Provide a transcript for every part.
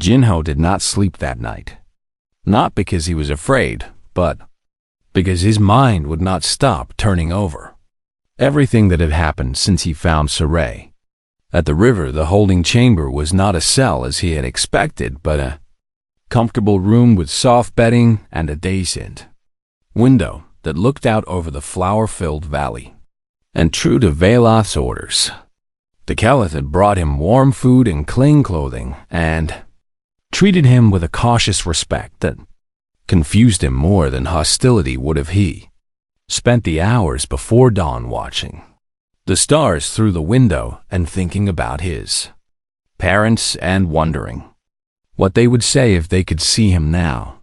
Jinho did not sleep that night. Not because he was afraid, but because his mind would not stop turning over everything that had happened since he found Stori. At the river, the holding chamber was not a cell as he had expected, but a comfortable room with soft bedding and a decent window that looked out over the flower-filled valley. And true to Veloth's orders, the Caliph had brought him warm food and clean clothing and treated him with a cautious respect that confused him more than hostility would have. He spent the hours before dawn watching the stars through the window and thinking about his parents and wondering what they would say if they could see him now,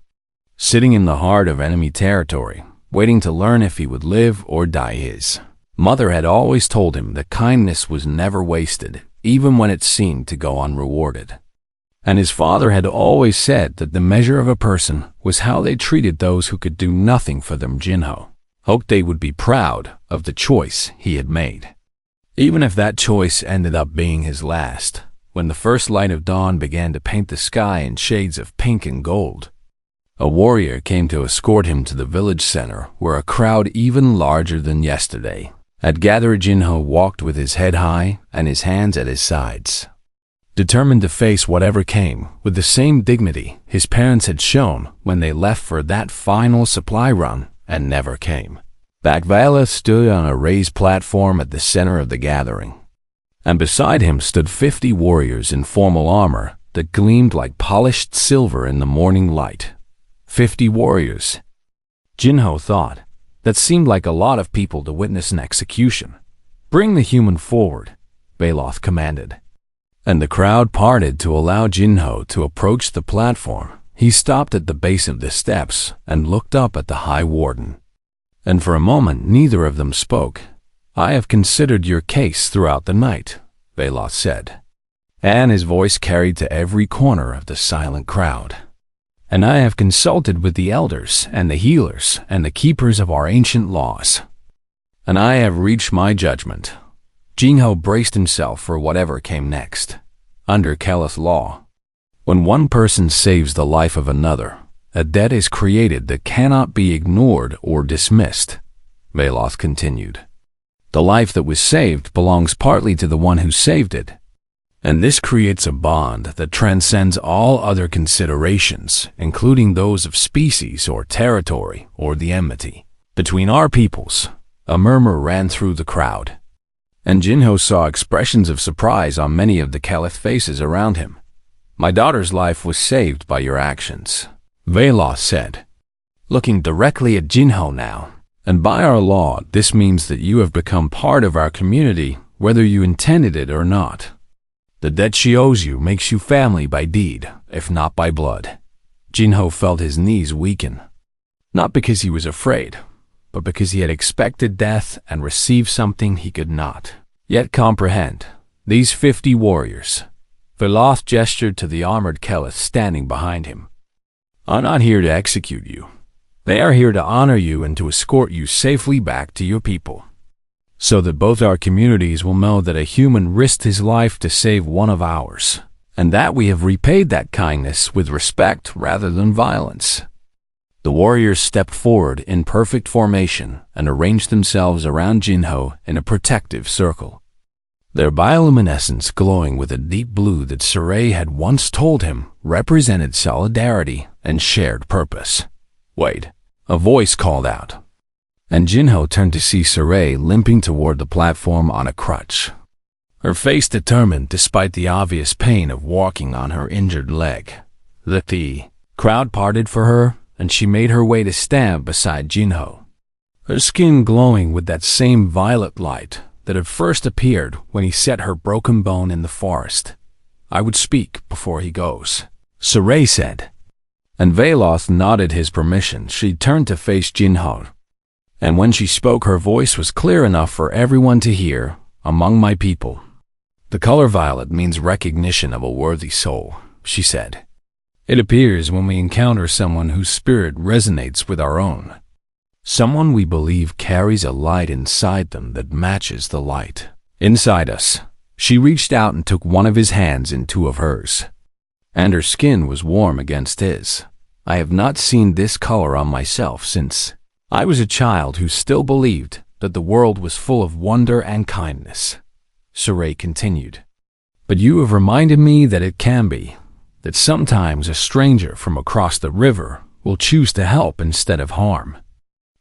sitting in the heart of enemy territory, waiting to learn if he would live or die. His mother had always told him that kindness was never wasted, even when it seemed to go unrewarded. And his father had always said that the measure of a person was how they treated those who could do nothing for them. Jinho hoped they would be proud of the choice he had made, even if that choice ended up being his last. When the first light of dawn began to paint the sky in shades of pink and gold, a warrior came to escort him to the village center, where a crowd even larger than yesterday had gathered. Jinho walked with his head high and his hands at his sides, determined to face whatever came with the same dignity his parents had shown when they left for that final supply run and never came back. Veloth stood on a raised platform at the center of the gathering, and beside him stood 50 warriors in formal armor that gleamed like polished silver in the morning light. 50 warriors, Jinho thought. That seemed like a lot of people to witness an execution. "Bring the human forward," Veloth commanded. And the crowd parted to allow Jinho to approach the platform. He stopped at the base of the steps and looked up at the High Warden. And for a moment neither of them spoke. "I have considered your case throughout the night," Veloth said, and his voice carried to every corner of the silent crowd. "And I have consulted with the elders and the healers and the keepers of our ancient laws, and I have reached my judgment." Jinho braced himself for whatever came next. Under Caliph law, when one person saves the life of another, a debt is created that cannot be ignored or dismissed. Veloth continued. The life that was saved belongs partly to the one who saved it, and this creates a bond that transcends all other considerations, including those of species or territory or the enmity between our peoples. A murmur ran through the crowd, and Jinho saw expressions of surprise on many of the Caliph faces around him. "My daughter's life was saved by your actions," Veloth said, looking directly at Jinho now. "And by our law, this means that you have become part of our community, whether you intended it or not. The debt she owes you makes you family by deed, if not by blood." Jinho felt his knees weaken, not because he was afraid, but because he had expected death and received something he could not yet comprehend. These 50 warriors, Veloth gestured to the armored Caliph standing behind him, are not here to execute you. They are here to honor you and to escort you safely back to your people, so that both our communities will know that a human risked his life to save one of ours, and that we have repaid that kindness with respect rather than violence. The warriors stepped forward in perfect formation and arranged themselves around Jinho in a protective circle, their bioluminescence glowing with a deep blue that Stori had once told him represented solidarity and shared purpose. "Wait," a voice called out, and Jinho turned to see Stori limping toward the platform on a crutch, her face determined despite the obvious pain of walking on her injured leg. The crowd parted for her, and she made her way to stand beside Jinho, her skin glowing with that same violet light that had first appeared when he set her broken bone in the forest. "I would speak before he goes," Stori said, and Veloth nodded his permission. She turned to face Jinho, and when she spoke her voice was clear enough for everyone to hear. "Among my people, the color violet means recognition of a worthy soul," she said. "It appears when we encounter someone whose spirit resonates with our own, someone we believe carries a light inside them that matches the light inside us." She reached out and took one of his hands in two of hers, and her skin was warm against his. I have not seen this color on myself since I was a child who still believed that the world was full of wonder and kindness. Stori continued. But you have reminded me that it can be, that sometimes a stranger from across the river will choose to help instead of harm.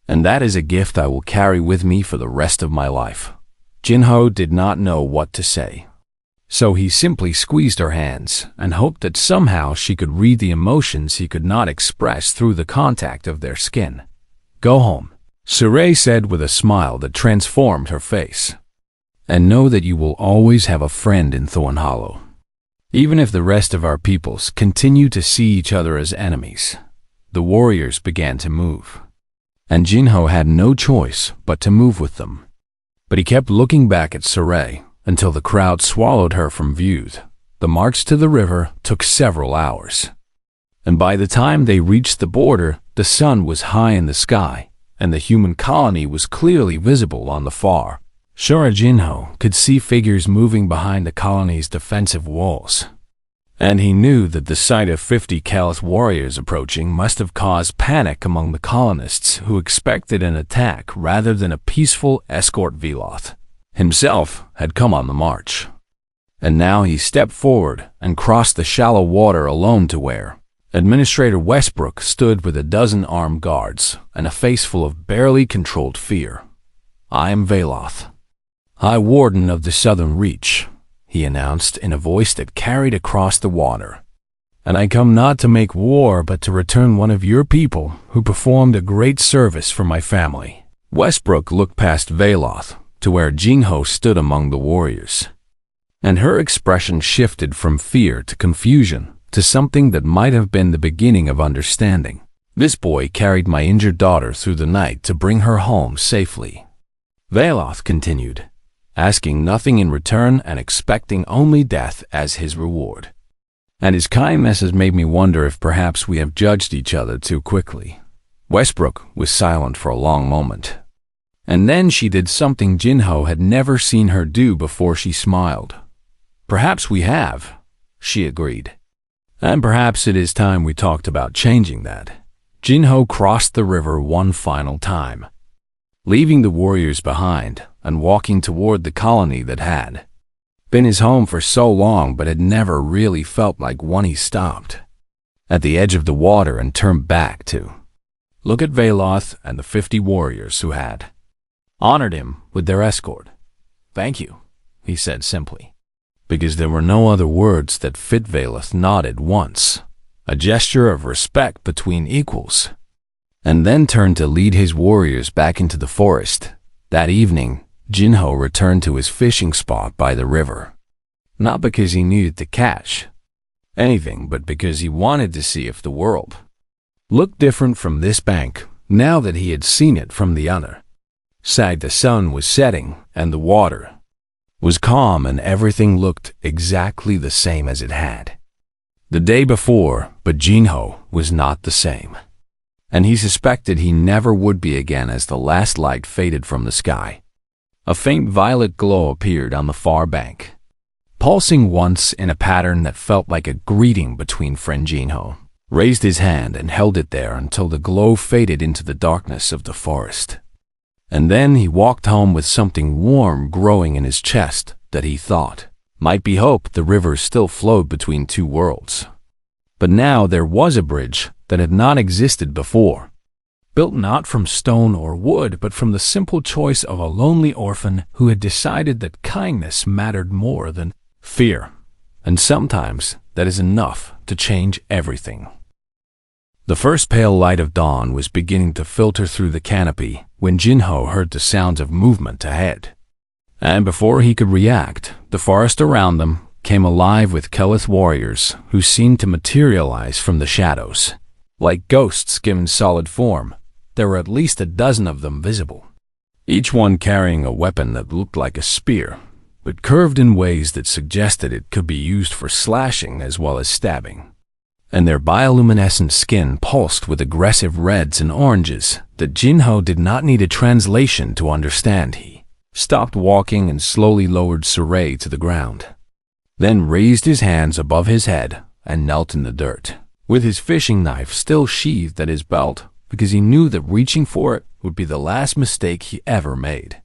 And that is a gift I will carry with me for the rest of my life. Jinho did not know what to say, so he simply squeezed her hands and hoped that somehow she could read the emotions he could not express through the contact of their skin. Go home, Stori said with a smile that transformed her face. And know that you will always have a friend in Thorn Hollow. Even if the rest of our peoples continue to see each other as enemies. The warriors began to move, and Jinho had no choice but to move with them. But he kept looking back at Stori until the crowd swallowed her from view. The march to the river took several hours, and by the time they reached the border, the sun was high in the sky, and the human colony was clearly visible on the far. Sure, Jinho could see figures moving behind the colony's defensive walls, and he knew that the sight of 50 Callous warriors approaching must have caused panic among the colonists who expected an attack rather than a peaceful escort. Veloth himself had come on the march, and now he stepped forward and crossed the shallow water alone to where Administrator Westbrook stood with a dozen armed guards and a face full of barely controlled fear. I am Veloth, High Warden of the Southern Reach, he announced in a voice that carried across the water. And I come not to make war, but to return one of your people who performed a great service for my family. Westbrook looked past Veloth to where Jinho stood among the warriors, and her expression shifted from fear to confusion to something that might have been the beginning of understanding. This boy carried my injured daughter through the night to bring her home safely. Veloth continued, asking nothing in return and expecting only death as his reward. And his kindness has made me wonder if perhaps we have judged each other too quickly. Westbrook was silent for a long moment, and then she did something Jinho had never seen her do before. She smiled. Perhaps we have, she agreed. And perhaps it is time we talked about changing that. Jinho crossed the river one final time, leaving the warriors behind and walking toward the colony that had been his home for so long but had never really felt like one. He stopped at the edge of the water and turned back to look at Veloth and the 50 warriors who had honored him with their escort. Thank you, he said simply, because there were no other words that fit. Veloth nodded once, a gesture of respect between equals, and then turned to lead his warriors back into the forest. That evening, Jinho returned to his fishing spot by the river, not because he needed to catch anything, but because he wanted to see if the world looked different from this bank now that he had seen it from the other side. The sun was setting and the water was calm and everything looked exactly the same as it had the day before, but Jinho was not the same, and he suspected he never would be again as the last light faded from the sky. A faint violet glow appeared on the far bank, pulsing once in a pattern that felt like a greeting between friend. Jinho raised his hand and held it there until the glow faded into the darkness of the forest. And then he walked home with something warm growing in his chest that he thought might be hope. The river still flowed between two worlds, but now there was a bridge that had not existed before, built not from stone or wood, but from the simple choice of a lonely orphan who had decided that kindness mattered more than fear, and sometimes that is enough to change everything. The first pale light of dawn was beginning to filter through the canopy when Jinho heard the sounds of movement ahead, and before he could react, the forest around them came alive with Callous warriors who seemed to materialize from the shadows, like ghosts given solid form. There were at least a dozen of them visible, each one carrying a weapon that looked like a spear, but curved in ways that suggested it could be used for slashing as well as stabbing. And their bioluminescent skin pulsed with aggressive reds and oranges that Jinho did not need a translation to understand. He stopped walking and slowly lowered Stori to the ground, then raised his hands above his head and knelt in the dirt, with his fishing knife still sheathed at his belt, because he knew that reaching for it would be the last mistake he ever made.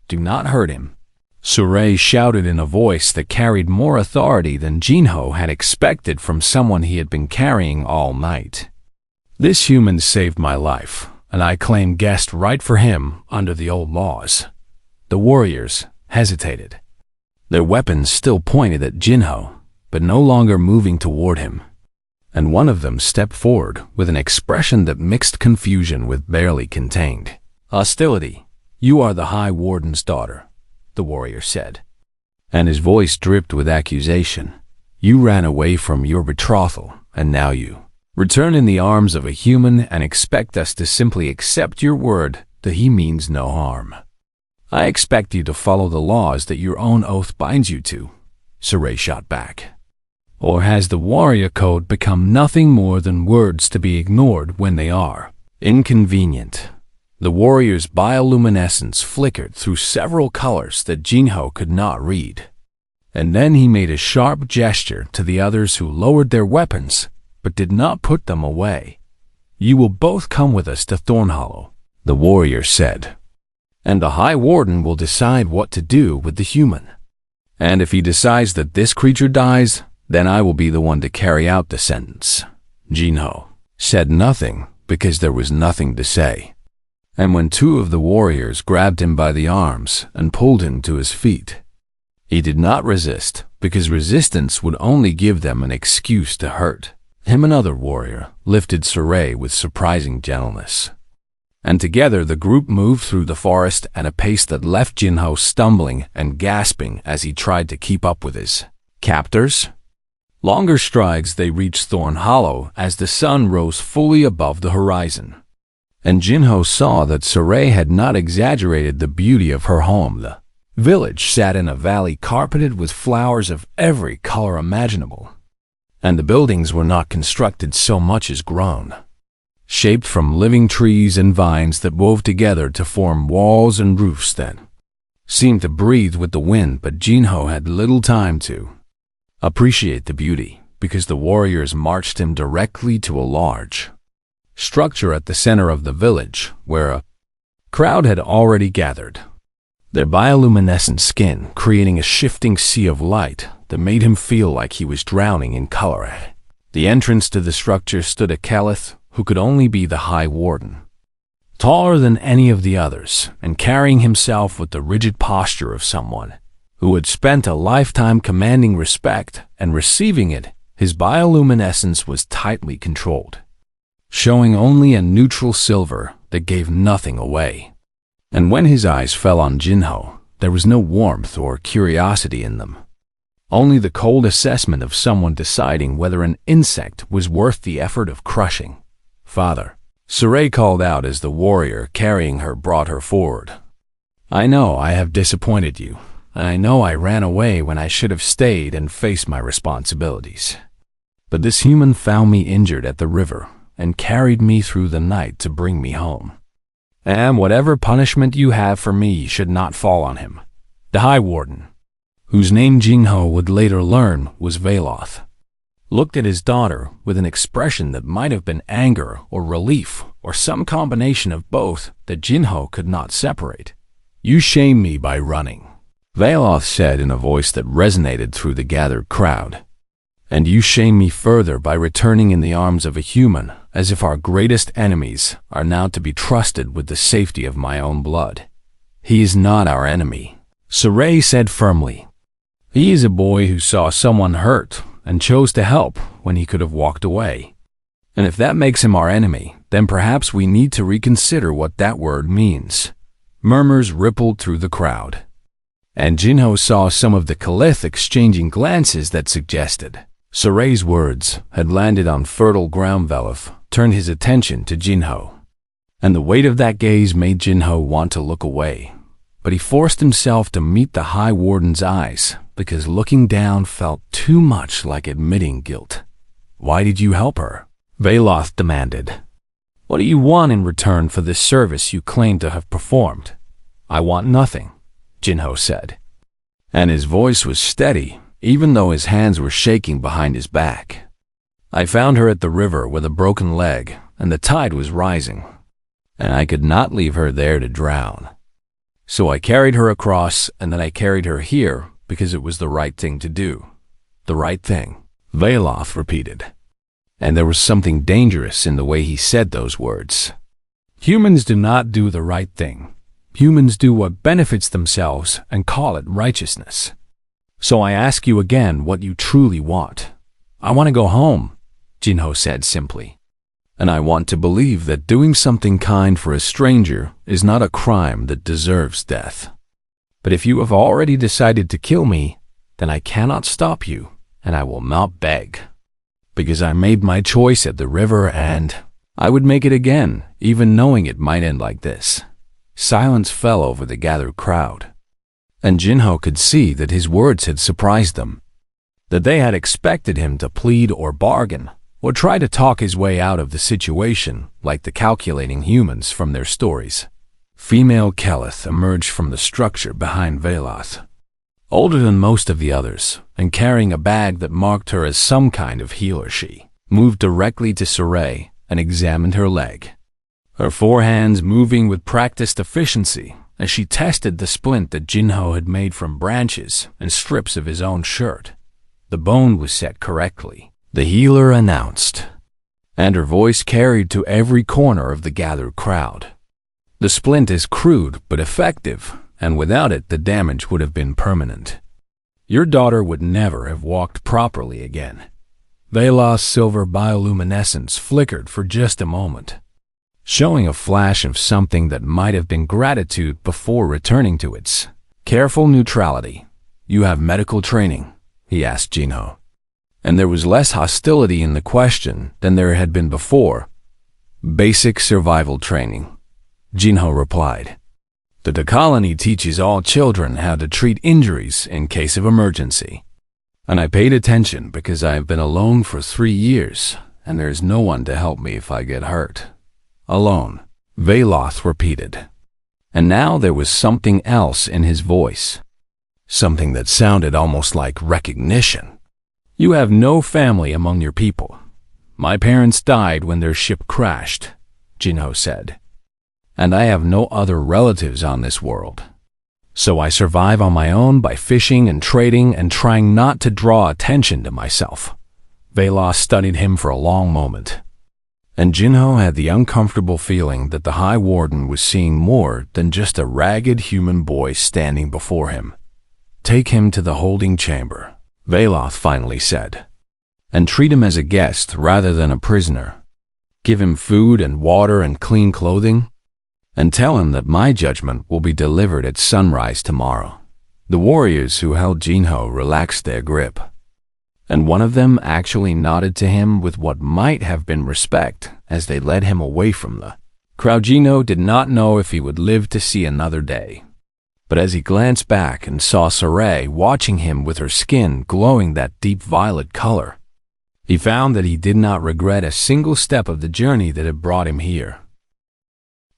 "Do not hurt him," Stori shouted in a voice that carried more authority than Jinho had expected from someone he had been carrying all night. "This human saved my life, and I claim guest right for him under the old laws." The warriors hesitated, their weapons still pointed at Jinho, but no longer moving toward him. And one of them stepped forward with an expression that mixed confusion with barely contained hostility. "You are the High Warden's daughter," the warrior said, and his voice dripped with accusation. "You ran away from your betrothal, and now you return in the arms of a human and expect us to simply accept your word that he means no harm." "I expect you to follow the laws that your own oath binds you to," Stori shot back. "Or has the warrior code become nothing more than words to be ignored when they are inconvenient?" The warrior's bioluminescence flickered through several colors that Jinho could not read. And then he made a sharp gesture to the others who lowered their weapons but did not put them away. "You will both come with us to Thornhollow," the warrior said, "and the High Warden will decide what to do with the human. And if he decides that this creature dies, then I will be the one to carry out the sentence." Jinho said nothing because there was nothing to say. And when two of the warriors grabbed him by the arms and pulled him to his feet, he did not resist, because resistance would only give them an excuse to hurt. Another warrior lifted Stori with surprising gentleness, and together the group moved through the forest at a pace that left Jinho stumbling and gasping as he tried to keep up with his captors. Longer strides they reached Thornhollow as the sun rose fully above the horizon, and Jinho saw that Stori had not exaggerated the beauty of her home. The village sat in a valley carpeted with flowers of every color imaginable, and the buildings were not constructed so much as grown, shaped from living trees and vines that wove together to form walls and roofs that seemed to breathe with the wind. But Jinho had little time to appreciate the beauty, because the warriors marched him directly to a large structure at the center of the village, where a crowd had already gathered, their bioluminescent skin creating a shifting sea of light that made him feel like he was drowning in color. At the entrance to the structure stood a Caliph who could only be the High Warden, taller than any of the others and carrying himself with the rigid posture of someone who had spent a lifetime commanding respect and receiving it. His bioluminescence was tightly controlled, showing only a neutral silver that gave nothing away. And when his eyes fell on Jinho, there was no warmth or curiosity in them, only the cold assessment of someone deciding whether an insect was worth the effort of crushing. "Father," Stori called out as the warrior carrying her brought her forward. "I know I have disappointed you. I know I ran away when I should have stayed and faced my responsibilities. But this human found me injured at the river and carried me through the night to bring me home. And whatever punishment you have for me should not fall on him." The High Warden, whose name Jinho would later learn was Veloth, looked at his daughter with an expression that might have been anger or relief or some combination of both that Jinho could not separate. "You shame me by running," Veloth said in a voice that resonated through the gathered crowd. "And you shame me further by returning in the arms of a human, as if our greatest enemies are now to be trusted with the safety of my own blood. He is not our enemy," Stori said firmly. "He is a boy who saw someone hurt and chose to help when he could have walked away. And if that makes him our enemy, then perhaps we need to reconsider what that word means." Murmurs rippled through the crowd, and Jinho saw some of the Caliph exchanging glances that suggested Stori's words had landed on fertile ground. Veloth turned his attention to Jinho, and the weight of that gaze made Jinho want to look away. But he forced himself to meet the High Warden's eyes, because looking down felt too much like admitting guilt. "Why did you help her?" Veloth demanded. "What do you want in return for this service you claim to have performed?" "I want nothing," Jinho said, and his voice was steady, even though his hands were shaking behind his back. I found her at the river with a broken leg, and the tide was rising, and I could not leave her there to drown. So I carried her across, and then I carried her here because it was the right thing to do. The right thing, Veloth repeated. And there was something dangerous in the way he said those words. Humans do not do the right thing. Humans do what benefits themselves and call it righteousness. So I ask you again what you truly want. I want to go home, Jinho said simply. And I want to believe that doing something kind for a stranger is not a crime that deserves death. But if you have already decided to kill me, then I cannot stop you, and I will not beg. Because I made my choice at the river, and I would make it again, even knowing it might end like this. Silence fell over the gathered crowd, and Jinho could see that his words had surprised them, that they had expected him to plead or bargain, or try to talk his way out of the situation like the calculating humans from their stories. Female Keleth emerged from the structure behind Veloth, older than most of the others, and carrying a bag that marked her as some kind of healer. She moved directly to Stori and examined her leg, her four hands moving with practiced efficiency as she tested the splint that Jinho had made from branches and strips of his own shirt. The bone was set correctly, the healer announced, and her voice carried to every corner of the gathered crowd. The splint is crude but effective, and without it the damage would have been permanent. Your daughter would never have walked properly again. Veloth's silver bioluminescence flickered for just a moment, showing a flash of something that might have been gratitude before returning to its careful neutrality. You have medical training, he asked Jinho, and there was less hostility in the question than there had been before. Basic survival training, Jinho replied. The colony teaches all children how to treat injuries in case of emergency. And I paid attention because I have been alone for 3 years, and there is no one to help me if I get hurt. Alone, Veloth repeated. And now there was something else in his voice, something that sounded almost like recognition. You have no family among your people. My parents died when their ship crashed, Jinho said. And I have no other relatives on this world. So I survive on my own by fishing and trading and trying not to draw attention to myself. Veloth studied him for a long moment, and Jinho had the uncomfortable feeling that the High Warden was seeing more than just a ragged human boy standing before him. Take him to the holding chamber, Veloth finally said, and treat him as a guest rather than a prisoner. Give him food and water and clean clothing, and tell him that my judgment will be delivered at sunrise tomorrow. The warriors who held Jinho relaxed their grip, and one of them actually nodded to him with what might have been respect as they led him away from the crowd. Jinho did not know if he would live to see another day, but as he glanced back and saw Stori watching him with her skin glowing that deep violet color, he found that he did not regret a single step of the journey that had brought him here.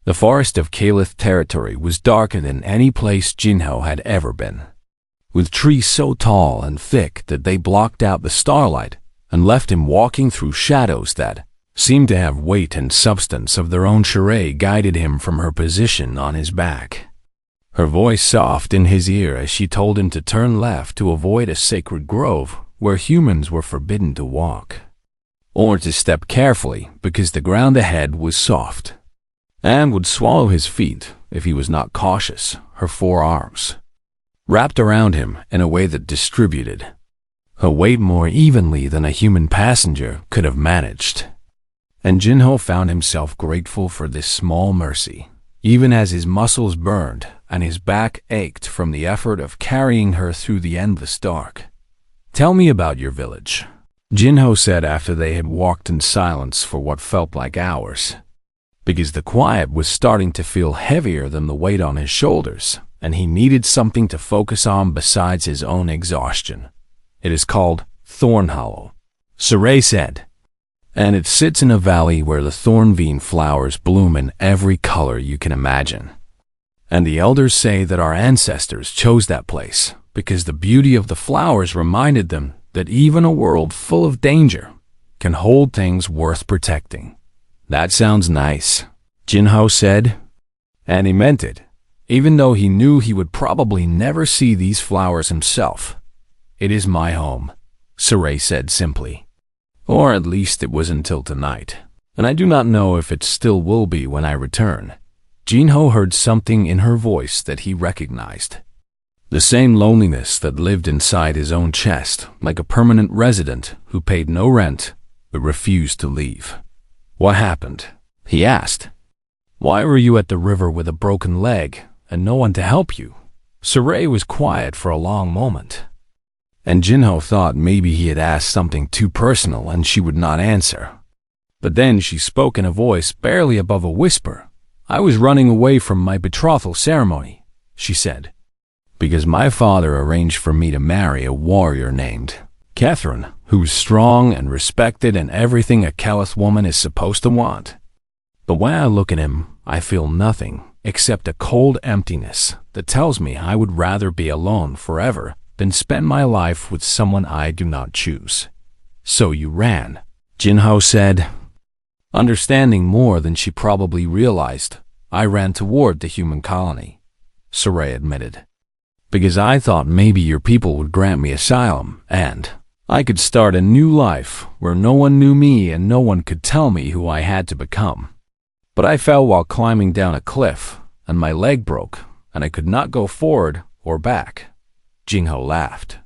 The forest of Keleth territory was darker than any place Jinho had ever been, with trees so tall and thick that they blocked out the starlight and left him walking through shadows that seemed to have weight and substance of their own. Stori guided him from her position on his back, her voice soft in his ear as she told him to turn left to avoid a sacred grove where humans were forbidden to walk, or to step carefully because the ground ahead was soft and would swallow his feet if he was not cautious. Her forearms wrapped around him in a way that distributed her weight more evenly than a human passenger could have managed. And Jinho found himself grateful for this small mercy, even as his muscles burned and his back ached from the effort of carrying her through the endless dark. Tell me about your village, Jinho said after they had walked in silence for what felt like hours, because the quiet was starting to feel heavier than the weight on his shoulders, and he needed something to focus on besides his own exhaustion. It is called Thorn Hollow, Stori said, and it sits in a valley where the thornbean flowers bloom in every color you can imagine. And the elders say that our ancestors chose that place because the beauty of the flowers reminded them that even a world full of danger, can hold things worth protecting. That sounds nice, Jinho said. And he meant it, even though he knew he would probably never see these flowers himself. It is my home, Sori said simply. Or at least it was until tonight, and I do not know if it still will be when I return. Jinho heard something in her voice that he recognized. The same loneliness that lived inside his own chest, like a permanent resident who paid no rent but refused to leave. What happened? He asked. Why were you at the river with a broken leg and no one to help you? Sori was quiet for a long moment, and Jinho thought maybe he had asked something too personal and she would not answer. But then she spoke in a voice barely above a whisper. I was running away from my betrothal ceremony, she said, because my father arranged for me to marry a warrior named Catherine, who was strong and respected and everything a Caliph woman is supposed to want. But when I look at him, I feel nothing except a cold emptiness that tells me I would rather be alone forever than spend my life with someone I do not choose. So you ran, Jinho said. Understanding more than she probably realized, I ran toward the human colony, Sori admitted, because I thought maybe your people would grant me asylum and I could start a new life where no one knew me and no one could tell me who I had to become. But I fell while climbing down a cliff, and my leg broke, and I could not go forward or back. Jinho laughed.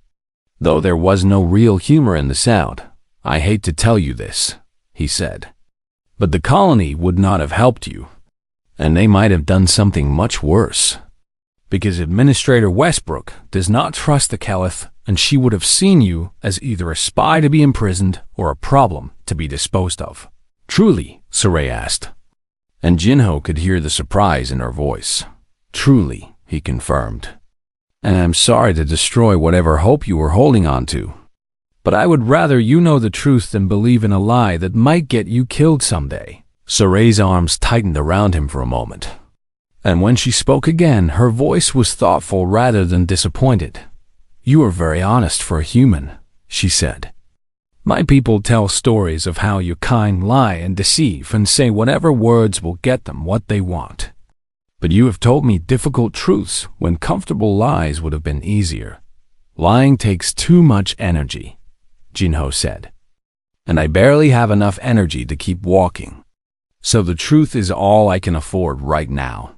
Though there was no real humor in the sound, I hate to tell you this, he said. But the colony would not have helped you, and they might have done something much worse. Because Administrator Westbrook does not trust the Caliph, and she would have seen you as either a spy to be imprisoned or a problem to be disposed of. Truly, Sori asked. And Jinho could hear the surprise in her voice. Truly, he confirmed. And I'm sorry to destroy whatever hope you were holding on to. But I would rather you know the truth than believe in a lie that might get you killed someday. Sori's arms tightened around him for a moment. And when she spoke again, her voice was thoughtful rather than disappointed. You are very honest for a human, she said. My people tell stories of how your kind lie and deceive and say whatever words will get them what they want. But you have told me difficult truths when comfortable lies would have been easier. Lying takes too much energy, Jinho said. And I barely have enough energy to keep walking. So the truth is all I can afford right now.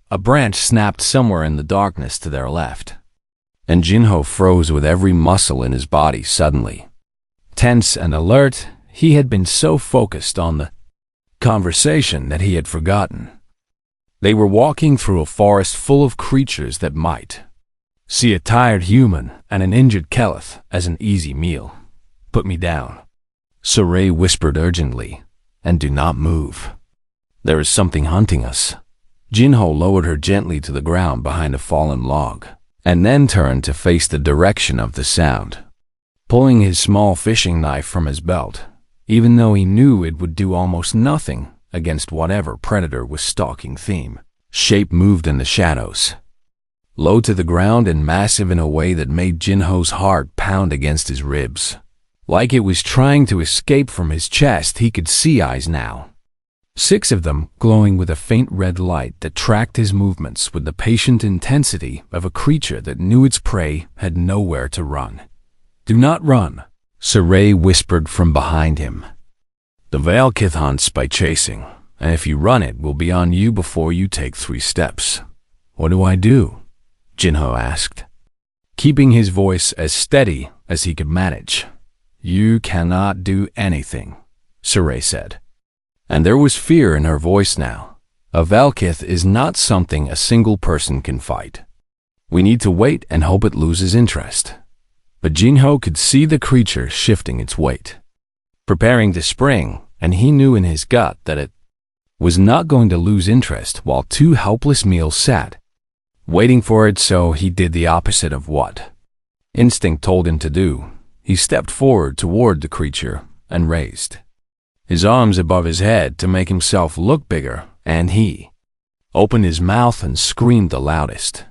A branch snapped somewhere in the darkness to their left, and Jinho froze with every muscle in his body suddenly. Tense and alert, he had been so focused on the conversation that he had forgotten. They were walking through a forest full of creatures that might see a tired human and an injured Caliph as an easy meal. Put me down, Sori whispered urgently, and do not move. There is something hunting us. Jinho lowered her gently to the ground behind a fallen log, and then turned to face the direction of the sound. Pulling his small fishing knife from his belt, even though he knew it would do almost nothing against whatever predator was stalking theme. Shape moved in the shadows, low to the ground and massive in a way that made Jinho's heart pound against his ribs. Like it was trying to escape from his chest, he could see eyes now. 6 of them glowing with a faint red light that tracked his movements with the patient intensity of a creature that knew its prey had nowhere to run. Do not run, Sori whispered from behind him. The Valkith hunts by chasing, and if you run it will be on you before you take 3 steps. What do I do? Jinho asked, keeping his voice as steady as he could manage. You cannot do anything, Sori said. And there was fear in her voice now. A Valkith is not something a single person can fight. We need to wait and hope it loses interest. But Jinho could see the creature shifting its weight, preparing to spring, and he knew in his gut that it was not going to lose interest while 2 helpless meals sat, waiting for it, so he did the opposite of what instinct told him to do. He stepped forward toward the creature and raised his arms above his head to make himself look bigger, and he opened his mouth and screamed the loudest,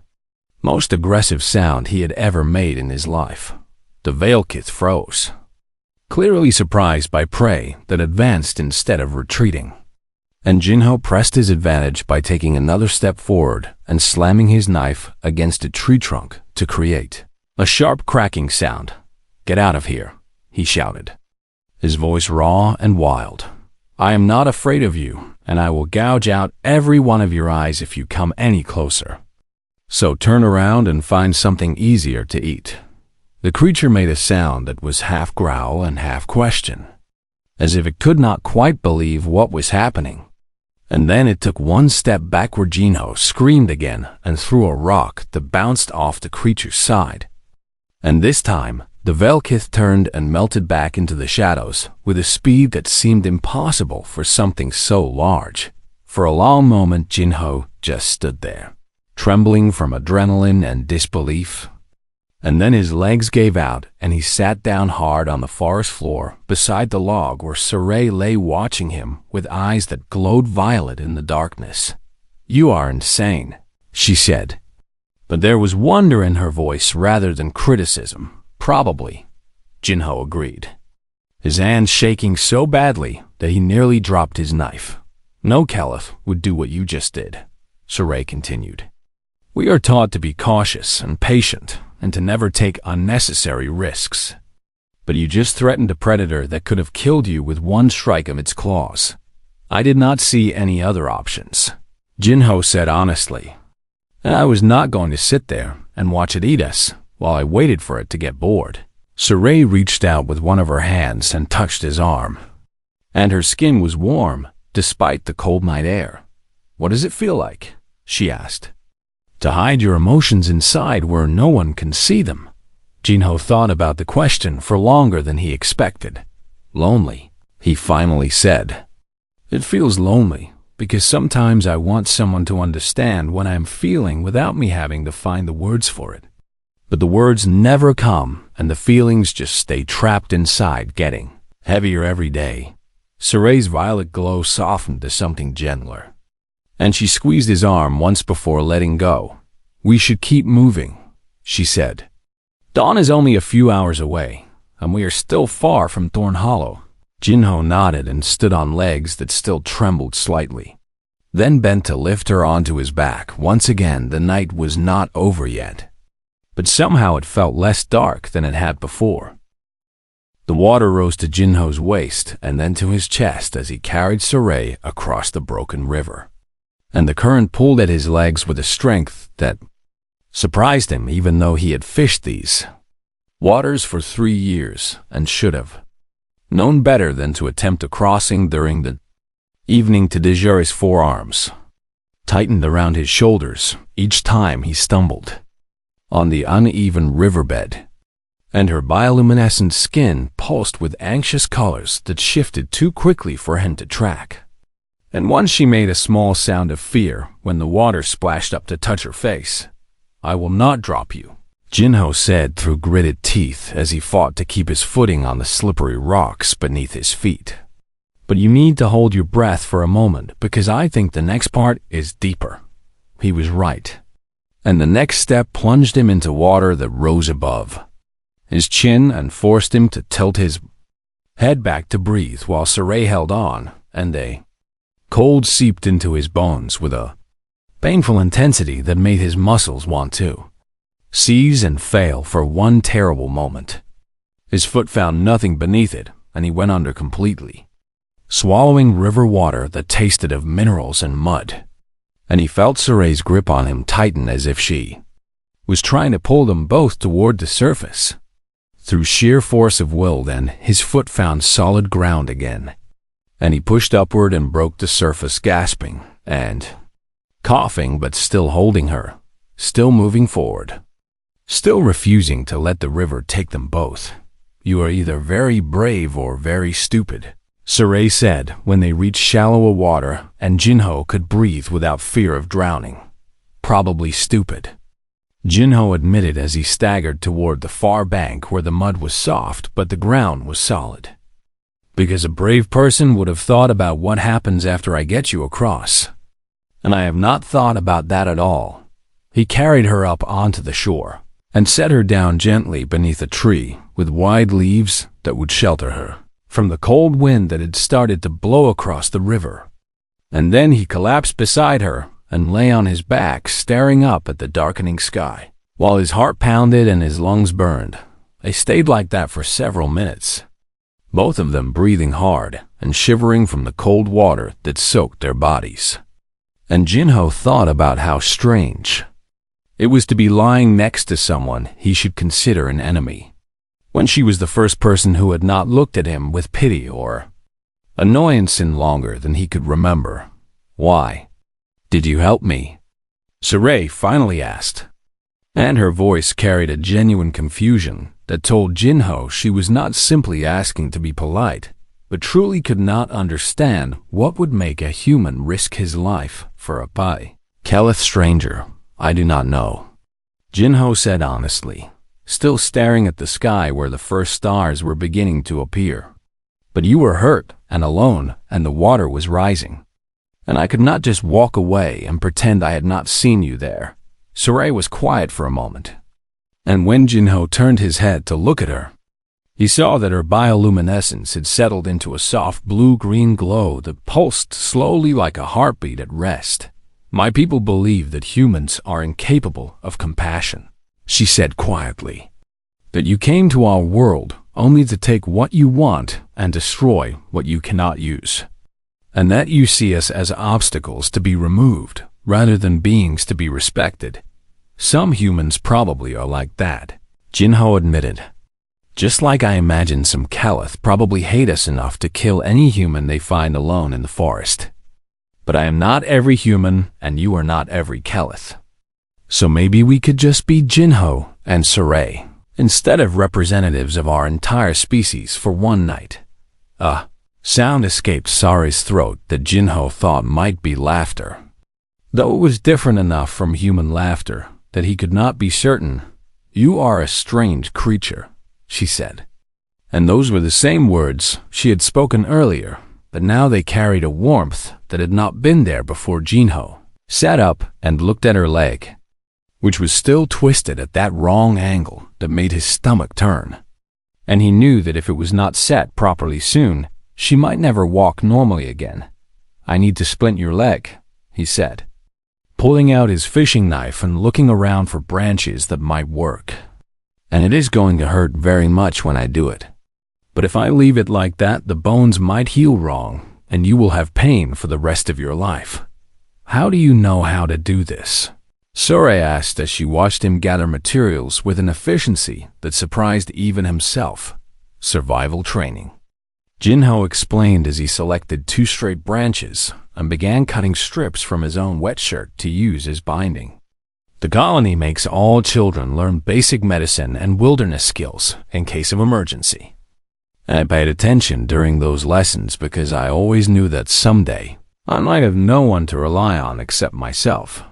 most aggressive sound he had ever made in his life. The Valkith froze. clearly surprised by prey that advanced instead of retreating. And Jinho pressed his advantage by taking another step forward and slamming his knife against a tree trunk to create a sharp cracking sound. "Get out of here," he shouted, his voice raw and wild. "I am not afraid of you, and I will gouge out every one of your eyes if you come any closer. So turn around and find something easier to eat." The creature made a sound that was half growl and half question, as if it could not quite believe what was happening. And then it took one step backward. Jinho screamed again and threw a rock that bounced off the creature's side. And this time, the Velkith turned and melted back into the shadows with a speed that seemed impossible for something so large. For a long moment, Jinho just stood there, trembling from adrenaline and disbelief. And then his legs gave out and he sat down hard on the forest floor beside the log where Stori lay watching him with eyes that glowed violet in the darkness. "You are insane," she said. But there was wonder in her voice rather than criticism. "Probably," Jinho agreed, his hands shaking so badly that he nearly dropped his knife. "No Caliph would do what you just did," Stori continued. "We are taught to be cautious and patient and to never take unnecessary risks. But you just threatened a predator that could have killed you with one strike of its claws. I did not see any other options," Jinho said honestly. "And I was not going to sit there and watch it eat us while I waited for it to get bored." Stori reached out with one of her hands and touched his arm, and her skin was warm despite the cold night air. "What does it feel like?" she asked. "To hide your emotions inside where no one can see them." Jinho thought about the question for longer than he expected. "Lonely," he finally said. "It feels lonely because sometimes I want someone to understand what I am feeling without me having to find the words for it. But the words never come and the feelings just stay trapped inside, getting heavier every day." Stori's violet glow softened to something gentler, and she squeezed his arm once before letting go. "We should keep moving," she said. "Dawn is only a few hours away, and we are still far from Thorn Hollow." Jinho nodded and stood on legs that still trembled slightly, then bent to lift her onto his back. Once again, the night was not over yet, but somehow it felt less dark than it had before. The water rose to Jinho's waist and then to his chest as he carried Stori across the broken river, and the current pulled at his legs with a strength that surprised him, even though he had fished these waters for 3 years and should have known better than to attempt a crossing during the evening. Tadejuri's forearms tightened around his shoulders each time he stumbled on the uneven riverbed, and her bioluminescent skin pulsed with anxious colors that shifted too quickly for him to track. And once she made a small sound of fear when the water splashed up to touch her face. "I will not drop you," Jinho said through gritted teeth as he fought to keep his footing on the slippery rocks beneath his feet. "But you need to hold your breath for a moment because I think the next part is deeper." He was right, and the next step plunged him into water that rose above his chin and forced him to tilt his head back to breathe while Stori held on, and a cold seeped into his bones with a painful intensity that made his muscles want to seize and fail for one terrible moment. His foot found nothing beneath it, and he went under completely, swallowing river water that tasted of minerals and mud. And he felt Stori's grip on him tighten as if she was trying to pull them both toward the surface. Through sheer force of will, then, his foot found solid ground again, and he pushed upward and broke the surface, gasping and coughing, but still holding her, still moving forward, still refusing to let the river take them both. "You are either very brave or very stupid," Stori said when they reached shallower water and Jinho could breathe without fear of drowning. "Probably stupid," Jinho admitted as he staggered toward the far bank where the mud was soft but the ground was solid. "Because a brave person would have thought about what happens after I get you across. And I have not thought about that at all." He carried her up onto the shore and set her down gently beneath a tree with wide leaves that would shelter her from the cold wind that had started to blow across the river. And then he collapsed beside her and lay on his back, staring up at the darkening sky, while his heart pounded and his lungs burned. They stayed like that for several minutes, both of them breathing hard and shivering from the cold water that soaked their bodies. And Jinho thought about how strange it was to be lying next to someone he should consider an enemy, when she was the first person who had not looked at him with pity or annoyance in longer than he could remember. "Why did you help me?" Saray finally asked, and her voice carried a genuine confusion that told Jinho she was not simply asking to be polite, but truly could not understand what would make a human risk his life for a pie. "Keleth, stranger, I do not know," Jinho said honestly, still staring at the sky where the first stars were beginning to appear. "But you were hurt and alone, and the water was rising, and I could not just walk away and pretend I had not seen you there." Saray was quiet for a moment, and when Jinho turned his head to look at her, he saw that her bioluminescence had settled into a soft blue-green glow that pulsed slowly like a heartbeat at rest. "My people believe that humans are incapable of compassion," she said quietly. "That you came to our world only to take what you want and destroy what you cannot use. And that you see us as obstacles to be removed rather than beings to be respected. Some humans probably are like that," Jinho admitted. "Just like I imagine some Keleth probably hate us enough to kill any human they find alone in the forest. But I am not every human, and you are not every Keleth. So maybe we could just be Jinho and Saray, instead of representatives of our entire species for one night." A sound escaped Saray's throat that Jinho thought might be laughter, though it was different enough from human laughter that he could not be certain. "You are a strange creature," she said. And those were the same words she had spoken earlier, but now they carried a warmth that had not been there before. Jinho sat up and looked at her leg, which was still twisted at that wrong angle that made his stomach turn. And he knew that if it was not set properly soon, she might never walk normally again. "I need to splint your leg," he said, pulling out his fishing knife and looking around for branches that might work. "And it is going to hurt very much when I do it. But if I leave it like that, the bones might heal wrong, and you will have pain for the rest of your life. How do you know how to do this?" Saray asked as she watched him gather materials with an efficiency that surprised even himself. "Survival training," Jinho explained as he selected 2 straight branches and began cutting strips from his own wet shirt to use as binding. "The colony makes all children learn basic medicine and wilderness skills in case of emergency. And I paid attention during those lessons because I always knew that someday I might have no one to rely on except myself."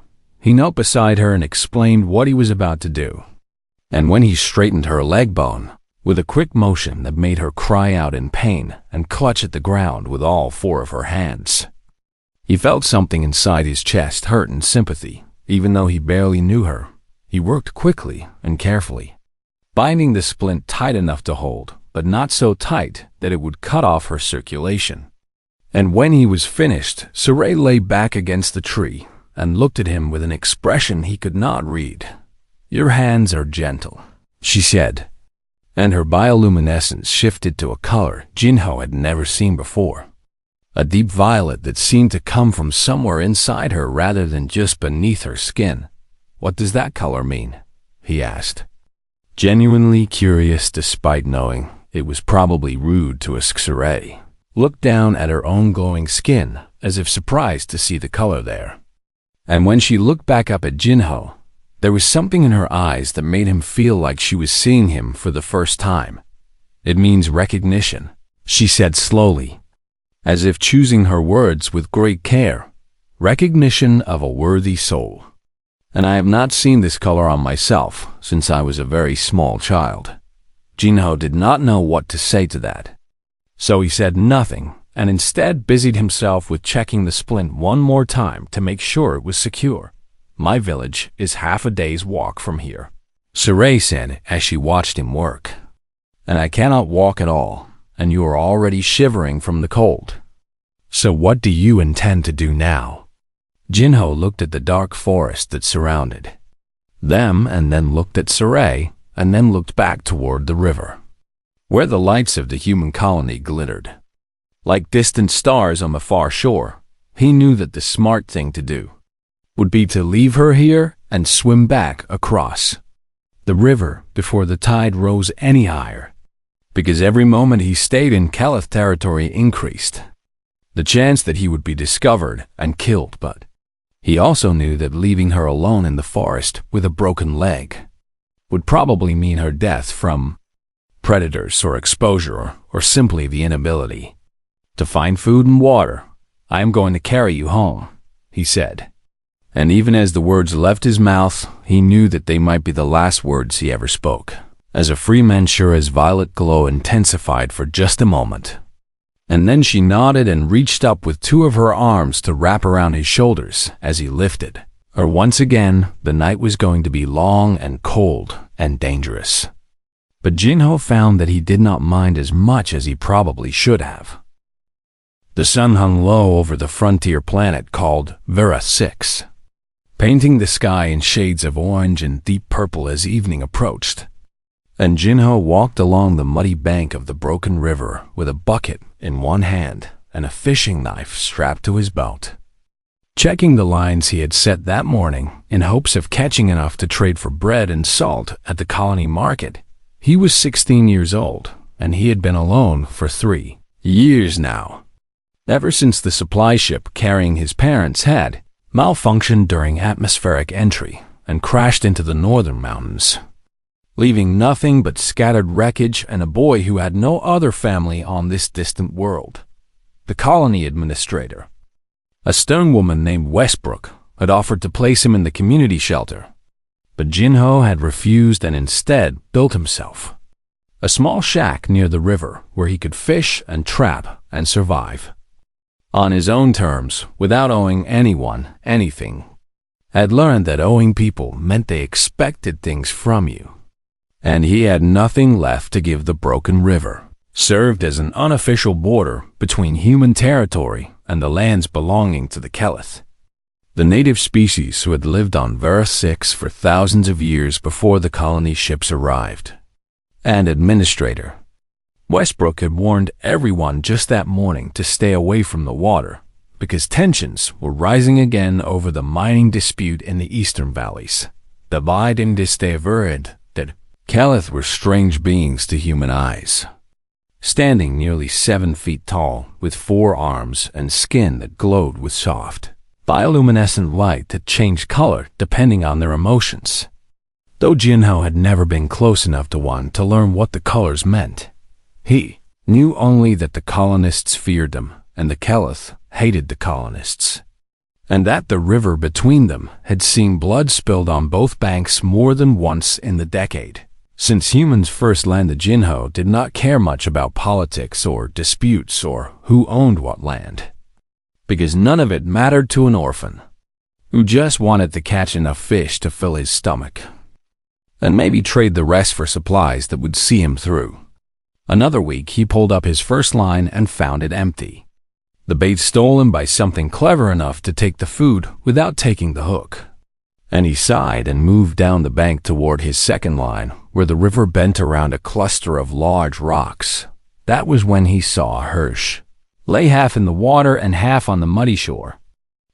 He knelt beside her and explained what he was about to do. And when he straightened her leg bone, with a quick motion that made her cry out in pain and clutch at the ground with all 4 of her hands, he felt something inside his chest hurt in sympathy, even though he barely knew her. He worked quickly and carefully, binding the splint tight enough to hold, but not so tight that it would cut off her circulation. And when he was finished, Saray lay back against the tree and looked at him with an expression he could not read. "Your hands are gentle," she said, and her bioluminescence shifted to a color Jinho had never seen before. A deep violet that seemed to come from somewhere inside her rather than just beneath her skin. "What does that color mean?" he asked, genuinely curious despite knowing it was probably rude to ask. Saray looked down at her own glowing skin as if surprised to see the color there. And when she looked back up at Jinho, there was something in her eyes that made him feel like she was seeing him for the first time. "It means recognition," she said slowly, as if choosing her words with great care. "Recognition of a worthy soul. And I have not seen this color on myself since I was a very small child." Jinho did not know what to say to that, so he said nothing and instead busied himself with checking the splint one more time to make sure it was secure. "My village is half a day's walk from here," Saray said as she watched him work. and I cannot walk at all, and you are already shivering from the cold. So what do you intend to do now?" Jinho looked at the dark forest that surrounded them and then looked at Stori and then looked back toward the river, where the lights of the human colony glittered like distant stars on the far shore. He knew that the smart thing to do would be to leave her here and swim back across the river before the tide rose any higher, because every moment he stayed in Caliph territory increased the chance that he would be discovered and killed. But he also knew that leaving her alone in the forest with a broken leg would probably mean her death from predators or exposure or simply the inability to find food and water. "I am going to carry you home," he said. And even as the words left his mouth, he knew that they might be the last words he ever spoke, as a Freeman Shura's violet glow intensified for just a moment. And then she nodded and reached up with two of her arms to wrap around his shoulders as he lifted her. Once again, the night was going to be long and cold and dangerous. But Jinho found that he did not mind as much as he probably should have. The sun hung low over the frontier planet called Vera 6, painting the sky in shades of orange and deep purple as evening approached. And Jinho walked along the muddy bank of the broken river with a bucket in one hand and a fishing knife strapped to his belt, checking the lines he had set that morning in hopes of catching enough to trade for bread and salt at the colony market. He was 16 years old, and he had been alone for 3 years now, ever since the supply ship carrying his parents had malfunctioned during atmospheric entry and crashed into the northern mountains, leaving nothing but scattered wreckage and a boy who had no other family on this distant world. The colony administrator, a stern woman named Westbrook, had offered to place him in the community shelter, but Jinho had refused and instead built himself a small shack near the river where he could fish and trap and survive on his own terms without owing anyone anything. Had learned that owing people meant they expected things from you, and he had nothing left to give. The broken river served as an unofficial border between human territory and the lands belonging to the Caliph, the native species who had lived on Vera 6 for thousands of years before the colony ships arrived. And Administrator Westbrook had warned everyone just that morning to stay away from the water, because tensions were rising again over the mining dispute in the eastern valleys. The Biden discovered that Caliph were strange beings to human eyes, standing nearly 7 feet tall, with 4 arms and skin that glowed with soft, bioluminescent light that changed color depending on their emotions. Though Jinho had never been close enough to one to learn what the colors meant, he knew only that the colonists feared them and the Caliph hated the colonists, and that the river between them had seen blood spilled on both banks more than once in the decade. Since humans first landed, Jinho did not care much about politics or disputes or who owned what land, because none of it mattered to an orphan who just wanted to catch enough fish to fill his stomach and maybe trade the rest for supplies that would see him through. Another week, he pulled up his first line and found it empty, the bait stolen by something clever enough to take the food without taking the hook. And he sighed and moved down the bank toward his second line, where the river bent around a cluster of large rocks. That was when he saw Hirsch lay half in the water and half on the muddy shore.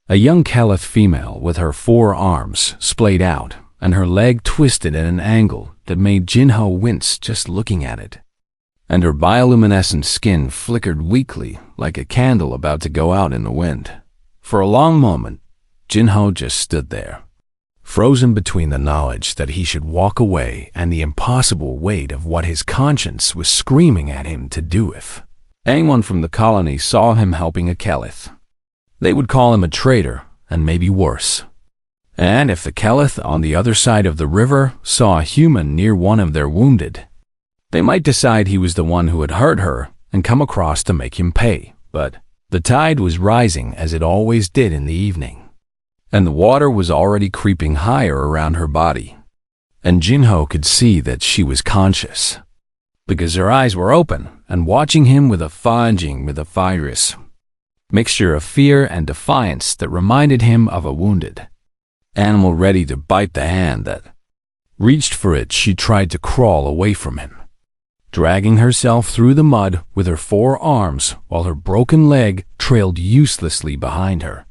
A young Caliph female with her 4 arms splayed out and her leg twisted at an angle that made Jinho wince just looking at it. And her bioluminescent skin flickered weakly like a candle about to go out in the wind. For a long moment, Jinho just stood there, frozen between the knowledge that he should walk away and the impossible weight of what his conscience was screaming at him to do if anyone from the colony saw him helping a Caliph. They would call him a traitor, and maybe worse. And if the Caliph on the other side of the river saw a human near one of their wounded, they might decide he was the one who had hurt her and come across to make him pay. But the tide was rising as it always did in the evening, and the water was already creeping higher around her body, and Jinho could see that she was conscious. because her eyes were open and watching him with a fanging with a fierce mixture of fear and defiance that reminded him of a wounded animal ready to bite the hand that reached for it. She tried to crawl away from him, dragging herself through the mud with her 4 arms while her broken leg trailed uselessly behind her.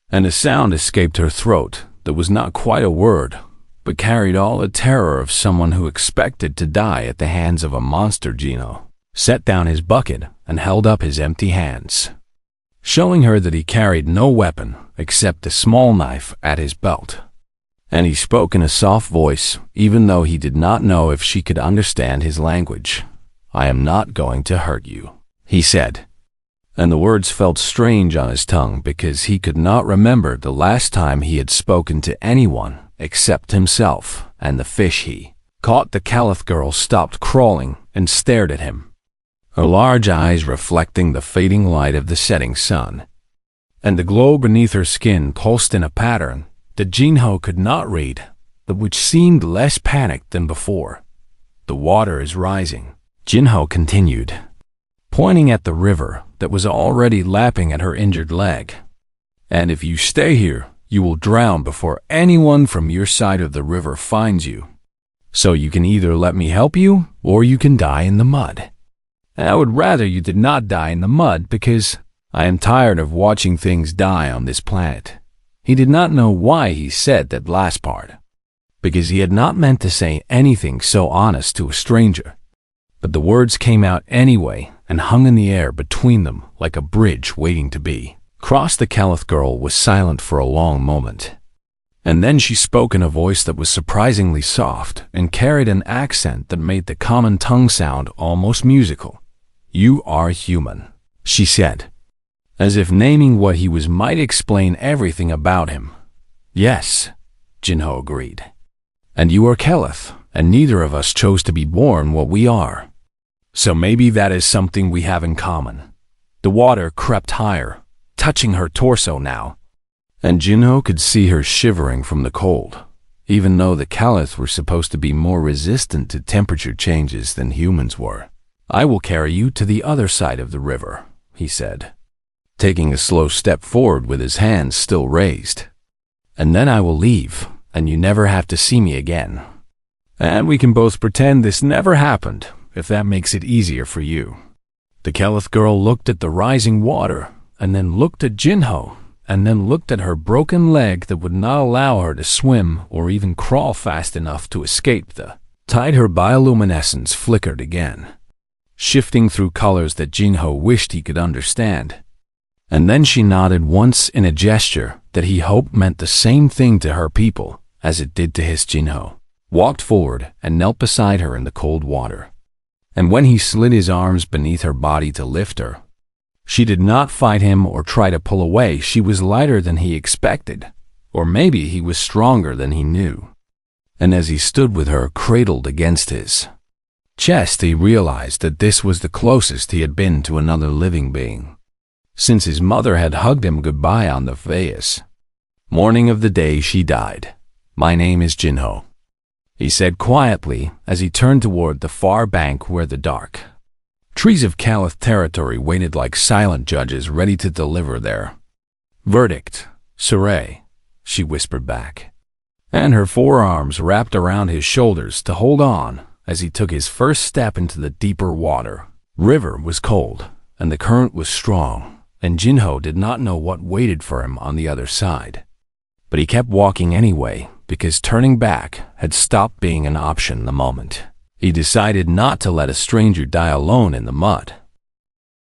And a sound escaped her throat that was not quite a word, but carried all the terror of someone who expected to die at the hands of a monster. Jinho set down his bucket and held up his empty hands, showing her that he carried no weapon except a small knife at his belt. And he spoke in a soft voice, even though he did not know if she could understand his language. "I am not going to hurt you," he said. And the words felt strange on his tongue because he could not remember the last time he had spoken to anyone except himself and the fish he caught. The Caliph girl stopped crawling and stared at him, her large eyes reflecting the fading light of the setting sun. And the glow beneath her skin pulsed in a pattern that Jinho could not read, but which seemed less panicked than before. "The water is rising," Jinho continued, pointing at the river that was already lapping at her injured leg. "And if you stay here, you will drown before anyone from your side of the river finds you. So you can either let me help you, or you can die in the mud. And I would rather you did not die in the mud because I am tired of watching things die on this planet." He did not know why he said that last part, because he had not meant to say anything so honest to a stranger. But the words came out anyway and hung in the air between them like a bridge waiting to be crossed. The Caliph girl was silent for a long moment, and then she spoke in a voice that was surprisingly soft and carried an accent that made the common tongue sound almost musical. "You are human," she said, as if naming what he was might explain everything about him. "Yes," Jinho agreed. "And you are Caliph, and neither of us chose to be born what we are. So maybe that is something we have in common." The water crept higher, touching her torso now, and Jinho could see her shivering from the cold, even though the Caliph were supposed to be more resistant to temperature changes than humans were. "I will carry you to the other side of the river," he said, taking a slow step forward with his hands still raised. "And then I will leave, and you never have to see me again. And we can both pretend this never happened, if that makes it easier for you." The Caliph girl looked at the rising water, and then looked at Jinho, and then looked at her broken leg that would not allow her to swim or even crawl fast enough to escape the tide. Her bioluminescence flickered again, shifting through colors that Jinho wished he could understand. And then she nodded once in a gesture that he hoped meant the same thing to her people as it did to his. Jinho walked forward and knelt beside her in the cold water. And when he slid his arms beneath her body to lift her, she did not fight him or try to pull away. She was lighter than he expected, or maybe he was stronger than he knew. And as he stood with her cradled against his chest, he realized that this was the closest he had been to another living being since his mother had hugged him goodbye on the famous morning of the day she died. "My name is Jinho," he said quietly as he turned toward the far bank where the dark trees of Caliph territory waited like silent judges ready to deliver their verdict. "Stori," she whispered back, and her forearms wrapped around his shoulders to hold on as he took his first step into the deeper water. River was cold, and the current was strong, and Jinho did not know what waited for him on the other side. But he kept walking anyway, because turning back had stopped being an option the moment he decided not to let a stranger die alone in the mud.